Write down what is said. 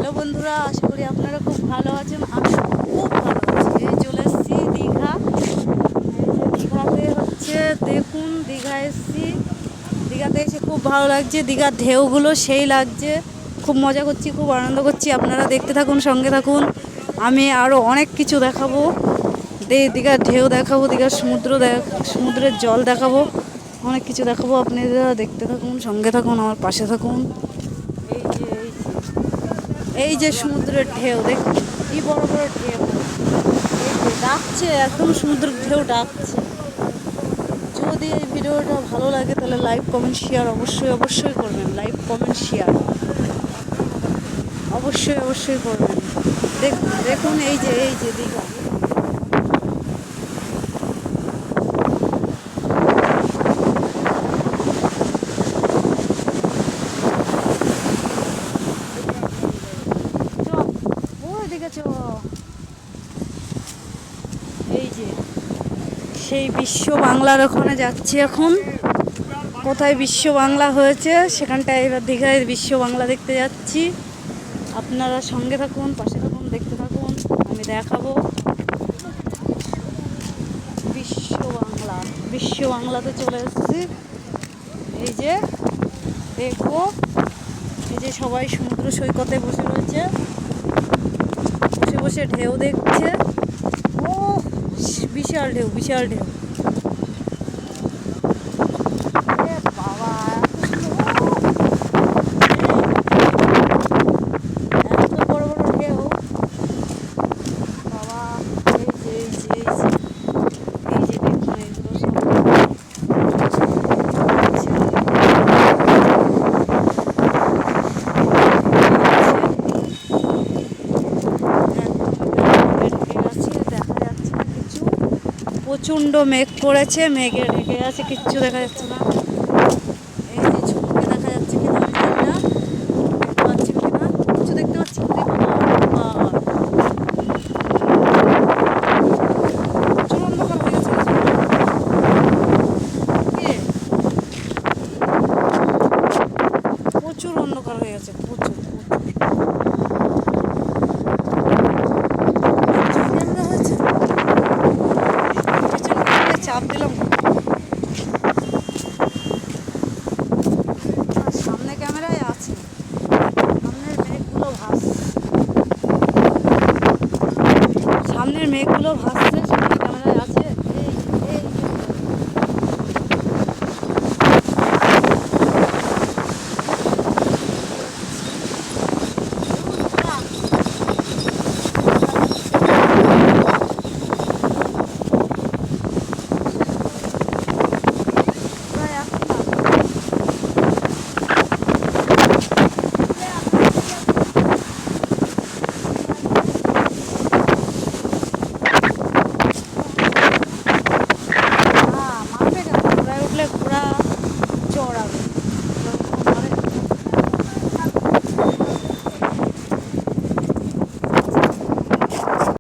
Hello বন্ধুরা, আশা করি আপনারা খুব ভালো আছেন। আমি খুব ভালো আছি। এই চলে এসেছি দীঘা। দীঘাতে হচ্ছে দেখুন, দীঘা এসেছি। দীঘাতে এসে খুব ভালো লাগছে। দীঘার ঢেউগুলো সেই লাগছে। খুব মজা করছি, খুব আনন্দ করছি। আপনারা দেখতে থাকুন, সঙ্গে থাকুন। আমি আরও অনেক কিছু দেখাবো। দীঘার ঢেউ দেখাবো, দীঘার সমুদ্রের জল দেখাবো, অনেক কিছু দেখাবো। আপনারা দেখতে থাকুন, সঙ্গে থাকুন, আমার পাশে থাকুন। এই যে সমুদ্রের ঢেউ দেখুন, কি বড় বড় ঢেউ। এই যে ডাকছে, একদম সমুদ্রের ঢেউ ডাকছে। যদি এই ভিডিওটা ভালো লাগে তাহলে লাইক কমেন্ট শেয়ার অবশ্যই করবেন। লাইক কমেন্ট শেয়ার অবশ্যই করবেন। দেখুন দেখুন, এই যে দীঘা। ওইদিকে চ। এই যে সেই বিশ্ব বাংলার ওখানে যাচ্ছি এখন। কোথায় বিশ্ব বাংলা হয়েছে সেখানটায়, এবার দীঘায় বিশ্ব বাংলা দেখতে যাচ্ছি। আপনারা সঙ্গে থাকুন, পাশে থাকুন, দেখতে থাকুন, আমি দেখাবো। বিশ্ব বাংলাতে চলে এসেছি। এই যে দেখো, এই যে সবাই সমুদ্র সৈকতে বসে রয়েছে, বসে বসে ঢেউ দেখছে। ও বিশাল ঢেউ, বিশাল ঢেউ। বাবা, এত বড় বড় ঢেউ। বাবা, এই যে দেখুন, এগুলো সব প্রচণ্ড মেঘ করেছে, মেঘে ঢেকে আছে, কিচ্ছু দেখা যাচ্ছে না। এই যে ঝুঁকে দেখা যাচ্ছে কিনা আমি জানি না, দেখতে পাচ্ছি কিনা, কিছু দেখতে পাচ্ছি না। প্রচুর অন্ধকার হয়ে গেছে। প্রচুর অন্ধকার হয়ে গেছে, প্রচুর।